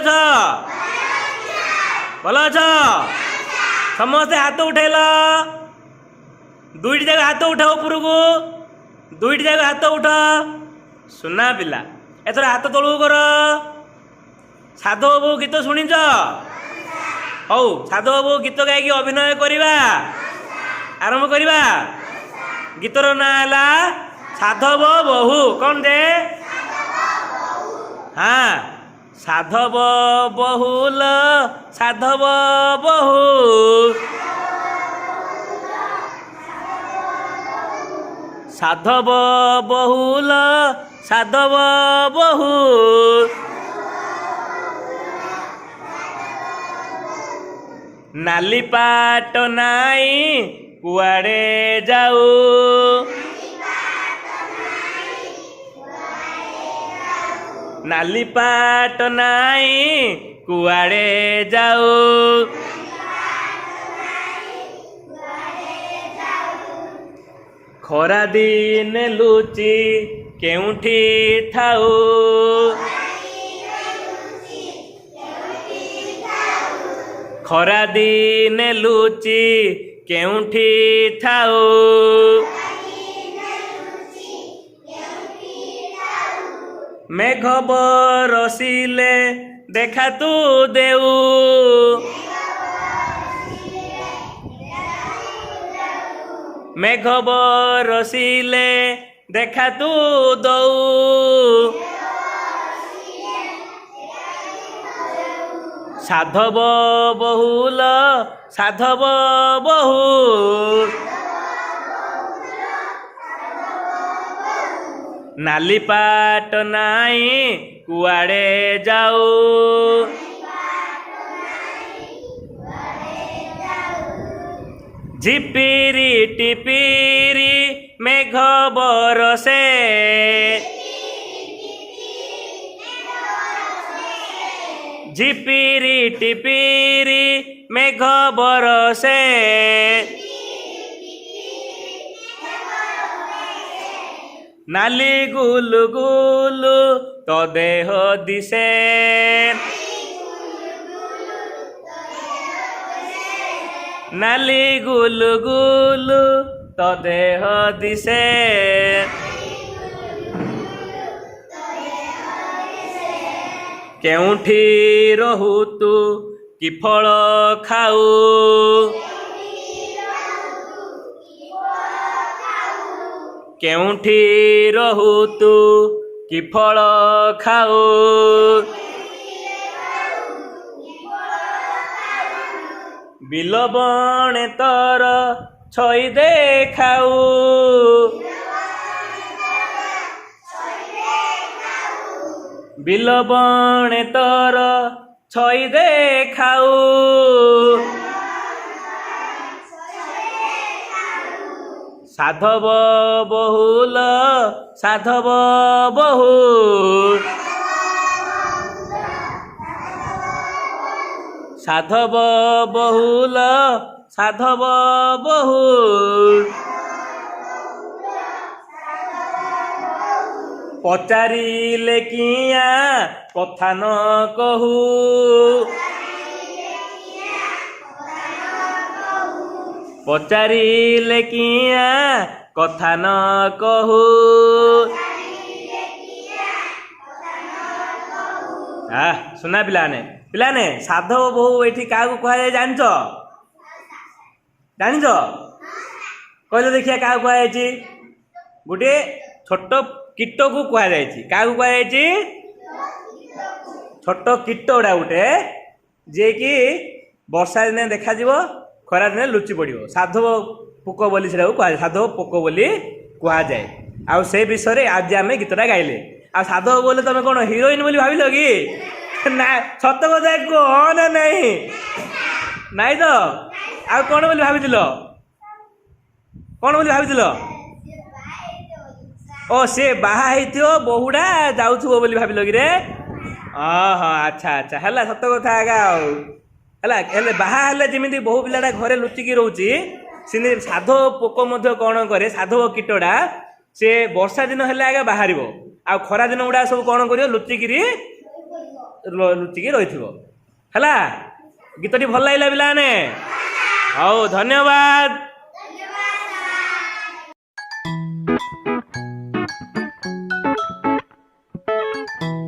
अछ भल अछ समस्ते हाथ उठेल दुईटी जाक हाथ उठाओ ऊपर को दुईटी जाक हाथ उठ सुना पिला एथर हाथ तलू कर साधु बाबू गीत शुणिच हौ साधु बाबू गीत गायकी अभिनय करवा आरंभ करवा गीतर ना है साधव बहु कौन दे हाँ साधव बहुल साधव बहु साधव बहुल साधव बहु नाली पाट नाई कुआड़े जाऊ नाली पाट नाई कुआड़े जाऊ खरा दिन लुचि केउठी थाऊ खरा दिन लुचि केउठी थाऊ मेघ बरसिले देखा तू देऊ मेघ बरसिले देखा तू दऊ साधव बहुल साधव बहु नाली पाट नाई कुआड़े जाऊ झिपिरी टिपिरी मेघ बरसे झिपिरी टिपिरी मेघ बरसे नाली गुलु गुलु तो देह दिसे नाली गुलु गुलु तो देह दिसे केउठी रहु तू कि फल खाऊ केउठी रहु तू कि फल खाऊ बिल बणे तर छई देखाऊ बिल बणे तर छई देखाऊ साधव बहुल साधव बहु साधव बहुल साधव बहु पचारिले किया कथा न कहू पचारिले किया कथा न कहू सुना पिलाने साधव बहु ये क्या कह जान जानिच कहले देखिए क्या कहुई गोटे छोट कीट को कहुई क्या कहुई छोट कीट गुड़ा गोटे जे कि वर्षा दिन देखा खरा दिन लुचि पड़ो साधव पोक बोली से कह साधव पोक बोली कहुए आउ से विषय आज आम गीतटा गाइले आ साधव बोले तुम कौन हिरोइन बोली भाविल कि ना सत कथा कह ना नहीं नाई तो आ कौन बोली भाविल कौन बोली भाविल ओ से बाहा बहुड़ा जाऊ बोली भाविल कि रे अच्छा अच्छा है सत कथा आगा है बाहा जमी बहु पिलाटा घरे लुचिकी रोचे से साधव पोक कौन करे साधव कीटटा से वर्षा दिन है आगे बाहर आ खरा दिन गुड़ा सब कौन कर लुचिकी ଲୁଚିକି ରହିଥିବ ହେଲା। ଗୀତଟି ଭଲ ଲାଗିଲା ପିଲାମାନେ? ହଉ ଧନ୍ୟବାଦ।